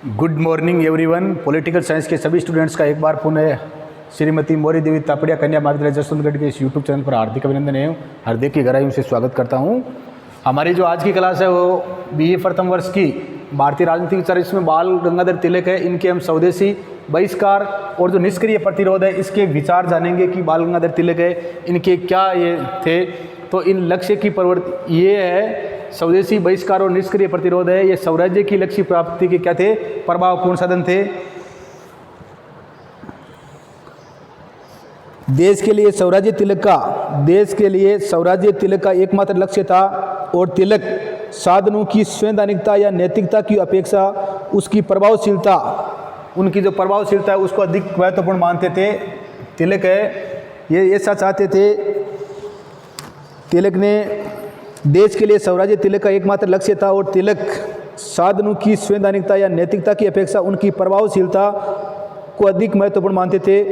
Good morning everyone. Political science के सभी students का एक बार पुनः श्रीमती मौर्य देवी तापड़िया कन्या महाविद्यालय जसवंतगढ़ के इस यूट्यूब चैनल पर हार्दिक अभिनंदन एवं हार्दिक की गहराइयों से स्वागत करता हूं। हमारी जो आज की क्लास है वो बीए प्रथम वर्ष की भारतीय राजनीतिक विचार, इसमें बाल गंगाधर तिलक है। इनके हम स्वदेशी बहिष्कार और जो निष्क्रिय प्रतिरोध है इसके विचार जानेंगे कि बाल गंगाधर तिलक है इनके क्या ये थे। तो इन लक्ष्य की प्रवृत्ति ये है, स्वदेशी बहिष्कार और निष्क्रिय प्रतिरोध है, ये स्वराज्य की लक्ष्य प्राप्ति के क्या थे, प्रभावपूर्ण साधन थे। देश के लिए स्वराज्य तिलक का एकमात्र लक्ष्य था और तिलक साधनों की संवैधानिकता या नैतिकता की अपेक्षा उसकी प्रभावशीलता, उनकी जो प्रभावशीलता है उसको अधिक महत्वपूर्ण मानते थे। तिलक है ये ऐसा चाहते थे, तिलक ने देश के लिए स्वराज्य तिलक का एकमात्र लक्ष्य था और तिलक साधनों की संवैधानिकता या नैतिकता की अपेक्षा उनकी प्रभावशीलता को अधिक महत्वपूर्ण मानते थे।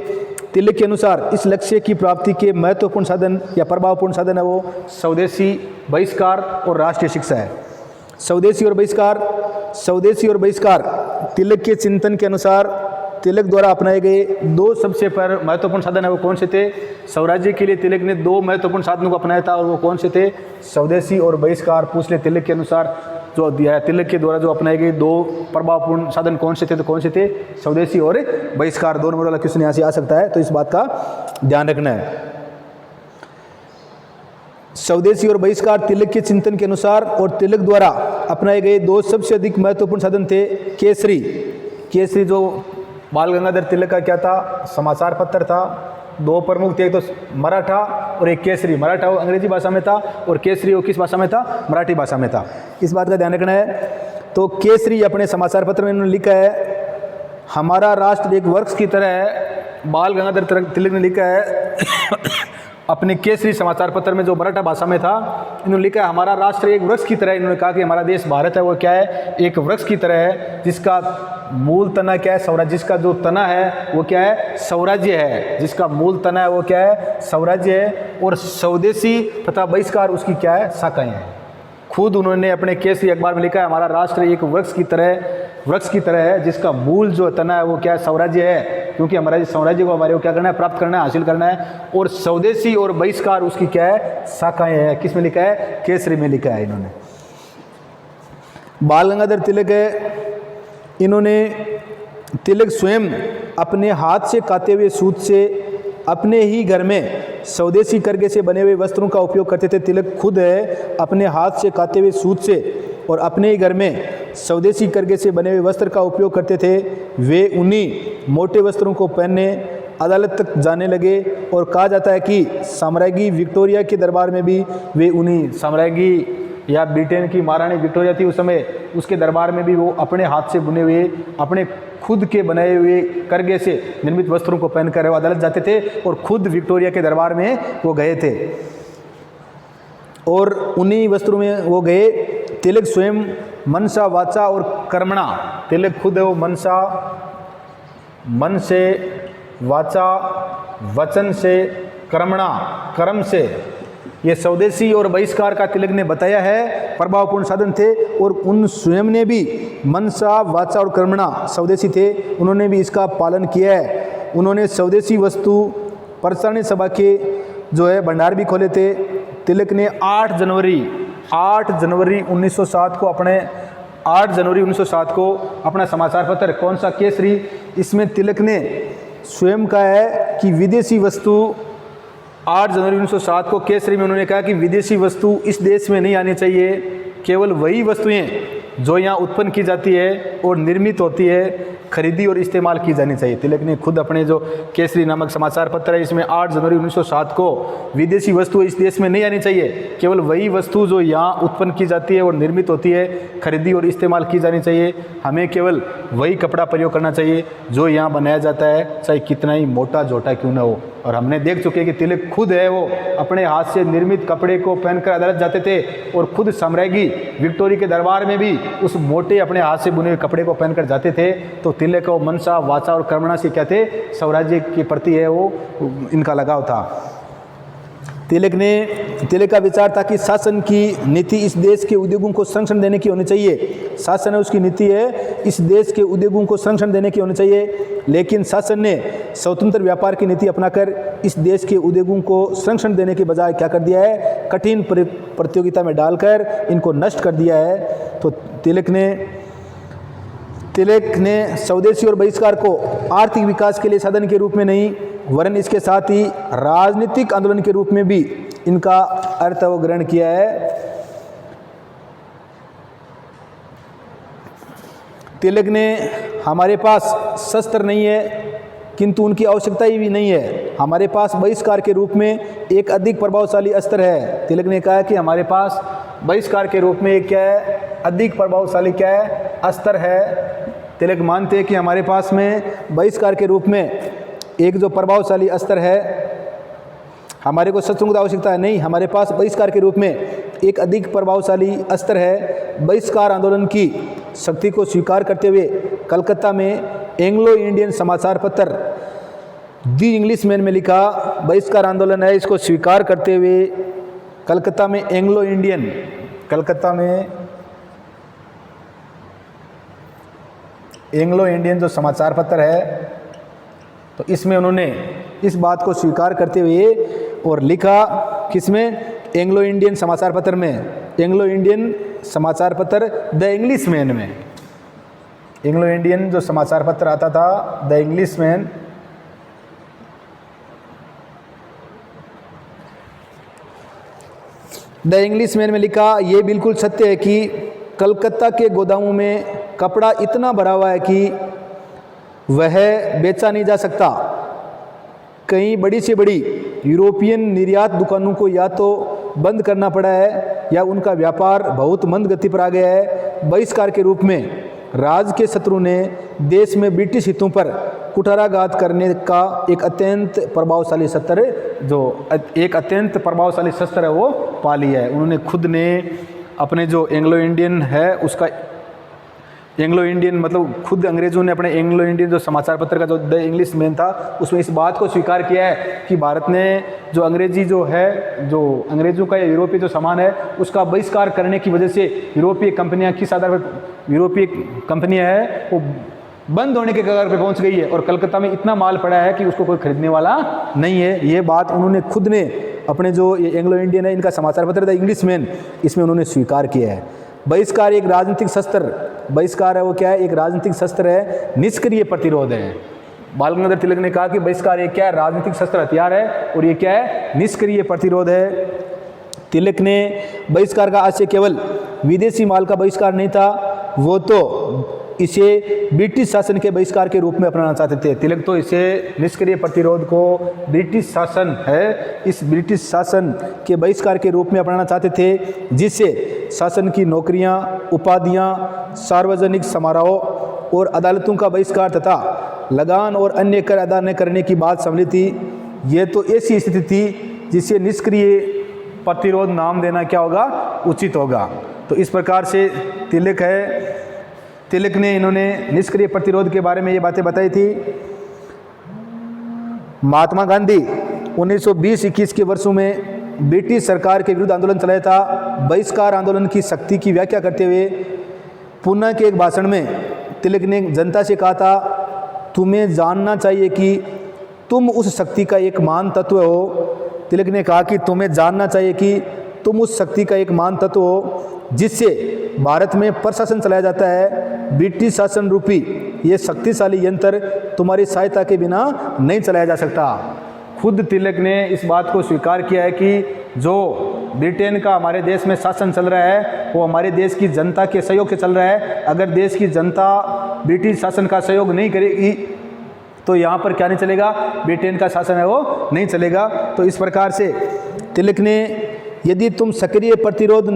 तिलक के अनुसार इस लक्ष्य की प्राप्ति के महत्वपूर्ण साधन या प्रभावपूर्ण साधन है वो स्वदेशी बहिष्कार और राष्ट्रीय शिक्षा है। स्वदेशी और बहिष्कार तिलक के चिंतन के अनुसार तिलक द्वारा अपनाए गए दो सबसे महत्वपूर्ण साधन है वो कौन से थे। स्वराज्य के लिए तिलक ने दो महत्वपूर्ण साधनों को अपनाया था और वो कौन से थे, स्वदेशी और बहिष्कार। पूछ ले तिलक के अनुसार जो दिया तिलक के द्वारा जो अपनाए गए दो प्रभावपूर्ण साधन कौन से थे, तो कौन से थे, स्वदेशी और बहिष्कार। 2 नंबर वाला क्वेश्चन यहाँ से आ सकता है, तो इस बात का ध्यान रखना है। स्वदेशी और बहिष्कार तिलक के चिंतन के अनुसार और तिलक द्वारा अपनाए गए दो सबसे अधिक महत्वपूर्ण साधन थे। केसरी जो बाल गंगाधर तिलक का क्या था, समाचार पत्र था। दो प्रमुख थे, एक तो मराठा और एक केसरी। मराठा वो अंग्रेजी भाषा में था और केसरी वो किस भाषा में था, मराठी भाषा में था। इस बात का ध्यान रखना है। तो केसरी अपने समाचार पत्र में उन्होंने लिखा है, हमारा राष्ट्र एक वृक्ष की तरह है। बाल गंगाधर तिलक ने लिखा है अपने केसरी समाचार पत्र में जो मराठा भाषा में था, इन्होंने लिखा है हमारा राष्ट्र एक वृक्ष की तरह है। इन्होंने कहा कि हमारा देश भारत है वो क्या है, एक वृक्ष की तरह है जिसका मूल तना क्या है, स्वराज्य। जिसका जो तना है वो क्या है, स्वराज्य है। जिसका मूल तना है वो क्या है, स्वराज्य है। और स्वदेशी तथा बहिष्कार उसकी क्या है, शाखाएं हैं। खुद उन्होंने अपने केसरी अखबार में लिखा है हमारा राष्ट्र एक वृक्ष की तरह है जिसका मूल जो तना है वो क्या है, स्वराज्य है। क्योंकि हमारा स्वराज्य को हमारे को क्या करना है, प्राप्त करना है, हासिल करना है। और स्वदेशी और बहिष्कार उसकी क्या है, शाखाएं हैं। किस में लिखा है, केसरी में लिखा है इन्होंने। बाल गंगाधर तिलक है, इन्होंने तिलक स्वयं अपने हाथ से काते हुए सूत से अपने ही घर में स्वदेशी करघे से बने हुए वस्त्रों का उपयोग करते थे। तिलक खुद है अपने हाथ से काते हुए सूत से और अपने ही घर में स्वदेशी करघे से बने हुए वस्त्र का उपयोग करते थे। वे उन्हीं मोटे वस्त्रों को पहनने अदालत तक जाने लगे और कहा जाता है कि साम्राज्ञी विक्टोरिया के दरबार में भी वे उन्हीं, साम्राज्ञी या ब्रिटेन की महारानी विक्टोरिया थी उस समय, उसके दरबार में भी वो अपने हाथ से बुने हुए, अपने खुद के बनाए हुए करघे से निर्मित वस्त्रों को पहनकर वो अदालत जाते थे और खुद विक्टोरिया के दरबार में वो गए थे और उन्हीं वस्त्रों में वो गए। तिलक स्वयं मनसा वाचा और कर्मणा, तिलक खुद है वो मनसा, मन से, वाचा वचन से, कर्मणा कर्म से, ये स्वदेशी और बहिष्कार का तिलक ने बताया है प्रभावपूर्ण साधन थे। और उन स्वयं ने भी मनसा वाचा और कर्मणा स्वदेशी थे, उन्होंने भी इसका पालन किया है। उन्होंने स्वदेशी वस्तु प्रसारण सभा के जो है भंडार भी खोले थे। तिलक ने 8 जनवरी 1907 को अपना समाचार पत्र कौन सा, केसरी, इसमें तिलक ने स्वयं कहा है कि विदेशी वस्तु 8 जनवरी 1907 को केसरी में उन्होंने कहा कि विदेशी वस्तु इस देश में नहीं आनी चाहिए, केवल वही वस्तुएं जो यहाँ उत्पन्न की जाती है और निर्मित होती है खरीदी और इस्तेमाल की जानी चाहिए। तिलक ने खुद अपने जो केसरी नामक समाचार पत्र है इसमें 8 जनवरी 1907 को विदेशी वस्तु इस देश में नहीं आनी चाहिए, केवल वही वस्तु जो यहाँ उत्पन्न की जाती है और निर्मित होती है खरीदी और इस्तेमाल की जानी चाहिए। हमें केवल वही कपड़ा प्रयोग करना चाहिए जो यहाँ बनाया जाता है, चाहे कितना ही मोटा झोटा क्यों ना हो। और हमने देख चुके हैं कि तिलक खुद है वो अपने हाथ से निर्मित कपड़े को पहनकर अदालत जाते थे और खुद साम्राज्ञी विक्टोरिया के दरबार में भी उस मोटे अपने हाथ से बुने हुए कपड़े को पहनकर जाते थे। तो तिलक को मनसा वाचा और कर्मणा से क्या थे, स्वराज्य के प्रति है वो इनका लगाव था। तिलक का विचार था कि शासन की नीति इस देश के उद्योगों को संरक्षण देने की होनी चाहिए। शासन है उसकी नीति है इस देश के उद्योगों को संरक्षण देने की होनी चाहिए, लेकिन शासन ने स्वतंत्र व्यापार की नीति अपनाकर इस देश के उद्योगों को संरक्षण देने के बजाय क्या कर दिया है, कठिन प्रतियोगिता में डालकर इनको नष्ट कर दिया है। तो तिलक ने स्वदेशी और बहिष्कार को आर्थिक विकास के लिए साधन के रूप में नहीं वरन इसके साथ ही राजनीतिक आंदोलन के रूप में भी इनका अर्थ वो ग्रहण किया है। तिलक ने हमारे पास शस्त्र नहीं है किंतु उनकी आवश्यकता ही भी नहीं है, हमारे पास बहिष्कार के रूप में एक अधिक प्रभावशाली अस्त्र है। तिलक ने कहा कि हमारे पास बहिष्कार के रूप में एक क्या है, अधिक प्रभावशाली क्या है, अस्त्र है। तिलक मानते हैं कि हमारे पास में बहिष्कार के रूप में एक जो प्रभावशाली अस्त्र है, हमारे को शस्त्रों की आवश्यकता है नहीं, हमारे पास बहिष्कार के रूप में एक अधिक प्रभावशाली अस्त्र है। बहिष्कार आंदोलन की शक्ति को स्वीकार करते हुए कलकत्ता में एंग्लो इंडियन समाचार पत्र दी इंग्लिशमैन में लिखा, बहिष्कार आंदोलन है इसको स्वीकार करते हुए कलकत्ता में एंग्लो इंडियन जो समाचार पत्र है, तो इसमें उन्होंने इस बात को स्वीकार करते हुए और लिखा, किसमें, एंग्लो इंडियन समाचार पत्र में, एंग्लो इंडियन समाचार पत्र द इंग्लिशमैन में। एंग्लो इंडियन जो समाचार पत्र आता था द इंग्लिशमैन, द इंग्लिशमैन में लिखा, ये बिल्कुल सत्य है कि कलकत्ता के गोदामों में कपड़ा इतना भरा हुआ है कि वह बेचा नहीं जा सकता। कई बड़ी से बड़ी यूरोपियन निर्यात दुकानों को या तो बंद करना पड़ा है या उनका व्यापार बहुत मंद गति पर आ गया है। बहिष्कार के रूप में राज के शत्रु ने देश में ब्रिटिश हितों पर कुठाराघात करने का एक अत्यंत प्रभावशाली शस्त्र है वो पा लिया है। उन्होंने खुद ने अपने जो एंग्लो इंडियन है उसका, एंग्लो इंडियन मतलब खुद अंग्रेजों ने अपने एंग्लो इंडियन जो समाचार पत्र का जो द इंग्लिशमैन था उसमें इस बात को स्वीकार किया है कि भारत ने जो अंग्रेजी जो है, जो अंग्रेजों का या यूरोपीय जो सामान है उसका बहिष्कार करने की वजह से यूरोपीय कंपनियां किस आधार पर, यूरोपीय कंपनियां हैं वो बंद होने के कगार पर पहुंच गई है और कलकत्ता में इतना माल पड़ा है कि उसको कोई खरीदने वाला नहीं है। ये बात उन्होंने खुद ने अपने जो ये एंग्लो इंडियन है इनका समाचार पत्र द इंग्लिशमैन, इसमें उन्होंने स्वीकार किया है। बहिष्कार एक राजनीतिक शस्त्र, बहिष्कार है वो क्या है, एक राजनीतिक शस्त्र है, निष्क्रिय प्रतिरोध है। बाल गंगाधर तिलक ने कहा कि बहिष्कार एक क्या है, राजनीतिक शस्त्र हथियार है और ये क्या है, निष्क्रिय प्रतिरोध है। तिलक ने बहिष्कार का आशय केवल विदेशी माल का बहिष्कार नहीं था, वो तो इसे ब्रिटिश शासन के बहिष्कार के रूप में अपनाना चाहते थे। तिलक तो इसे निष्क्रिय प्रतिरोध को ब्रिटिश शासन है, इस ब्रिटिश शासन के बहिष्कार के रूप में अपनाना चाहते थे, जिससे शासन की नौकरियां, उपाधियां, सार्वजनिक समारोह और अदालतों का बहिष्कार तथा लगान और अन्य कर अदा न करने की बात सम्मिलित थी। ये तो ऐसी स्थिति थी जिसे निष्क्रिय प्रतिरोध नाम देना क्या होगा, उचित होगा। तो इस प्रकार से तिलक ने इन्होंने निष्क्रिय प्रतिरोध के बारे में ये बातें बताई थी। महात्मा गांधी 1920-21 के वर्षों में ब्रिटिश सरकार के विरुद्ध आंदोलन चलाया था। बहिष्कार आंदोलन की शक्ति की व्याख्या करते हुए पुणे के एक भाषण में तिलक ने जनता से कहा था, तुम्हें जानना चाहिए कि तुम उस शक्ति का एक महान तत्व हो। तिलक ने कहा कि तुम्हें जानना चाहिए कि तुम उस शक्ति का एक महान तत्व हो जिससे भारत में प्रशासन चलाया जाता है। ब्रिटिश शासन रूपी ये शक्तिशाली यंत्र तुम्हारी सहायता के बिना नहीं चलाया जा सकता। खुद तिलक ने इस बात को स्वीकार किया है कि जो ब्रिटेन का हमारे देश में शासन चल रहा है वो हमारे देश की जनता के सहयोग से चल रहा है। अगर देश की जनता ब्रिटिश शासन का सहयोग नहीं करेगी तो यहाँ पर क्या नहीं चलेगा, ब्रिटेन का शासन है वो नहीं चलेगा। तो इस प्रकार से तिलक ने, यदि तुम सक्रिय प्रतिरोध,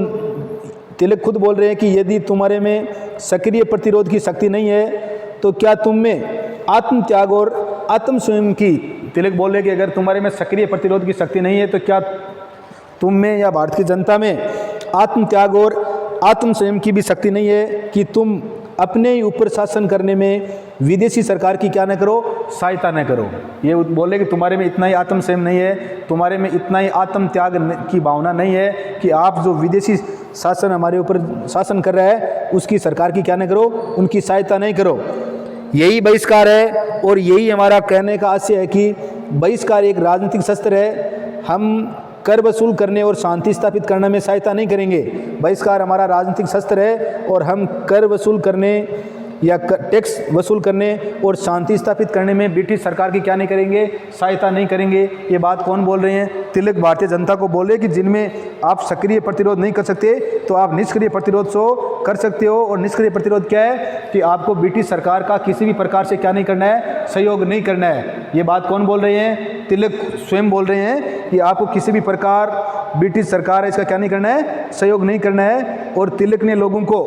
तिलक खुद बोल रहे हैं कि यदि तुम्हारे में सक्रिय प्रतिरोध की शक्ति नहीं है तो क्या तुम में आत्म त्याग और आत्म स्वयं की, तिलक बोल रहे हैं कि अगर तुम्हारे में सक्रिय प्रतिरोध की शक्ति नहीं है तो क्या तुम में या भारत की जनता में आत्म त्याग और आत्म स्वयं की भी शक्ति नहीं है कि तुम अपने ही ऊपर शासन करने में विदेशी सरकार की क्या न करो, सहायता न करो। ये बोले कि तुम्हारे में इतना ही आत्म संयम नहीं है, तुम्हारे में इतना ही आत्म त्याग की भावना नहीं है कि आप जो विदेशी शासन हमारे ऊपर शासन कर रहा है उसकी सरकार की क्या न करो, उनकी सहायता नहीं करो। यही बहिष्कार है और यही हमारा कहने का आशय है कि बहिष्कार एक राजनीतिक शस्त्र है। हम कर वसूल करने और शांति स्थापित करने में सहायता नहीं करेंगे। बहिष्कार हमारा राजनीतिक शस्त्र है और हम कर वसूल करने या टैक्स वसूल करने और शांति स्थापित करने में ब्रिटिश सरकार की क्या नहीं करेंगे, सहायता नहीं करेंगे। ये बात कौन बोल रहे हैं? तिलक भारतीय जनता को बोले कि जिनमें आप सक्रिय प्रतिरोध नहीं कर सकते तो आप निष्क्रिय प्रतिरोध सो कर सकते हो। और निष्क्रिय प्रतिरोध क्या है कि आपको ब्रिटिश सरकार का किसी भी प्रकार से क्या नहीं करना है, सहयोग नहीं करना है। ये बात कौन बोल रहे हैं? तिलक स्वयं बोल रहे हैं कि आपको किसी भी प्रकार ब्रिटिश सरकार है इसका क्या नहीं करना है, सहयोग नहीं करना है। और तिलक ने लोगों को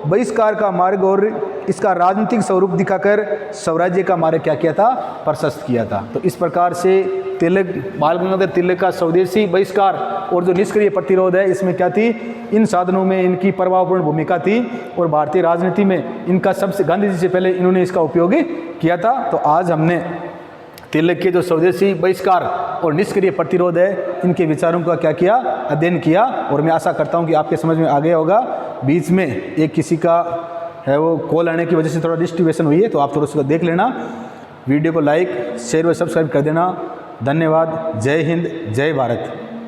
बहिष्कार का मार्ग और इसका राजनीतिक स्वरूप दिखाकर स्वराज्य का मार्ग क्या किया था, प्रशस्त किया था। तो इस प्रकार से तिलक, बाल गंगाधर तिलक का स्वदेशी बहिष्कार और जो निष्क्रिय प्रतिरोध है इसमें क्या थी, इन साधनों में इनकी प्रभावपूर्ण भूमिका थी और भारतीय राजनीति में इनका सबसे, गांधी जी से पहले इन्होंने इसका उपयोग किया था। तो आज हमने तिलक के जो स्वदेशी बहिष्कार और निष्क्रिय प्रतिरोध है इनके विचारों का क्या किया, अध्ययन किया। और मैं आशा करता हूं कि आपके समझ में आ गया होगा। बीच में एक किसी का है वो कॉल आने की वजह से थोड़ा डिस्ट्रीब्यूशन हुई है, तो आप थोड़ा उसको देख लेना। वीडियो को लाइक शेयर व सब्सक्राइब कर देना। धन्यवाद। जय हिंद, जय भारत।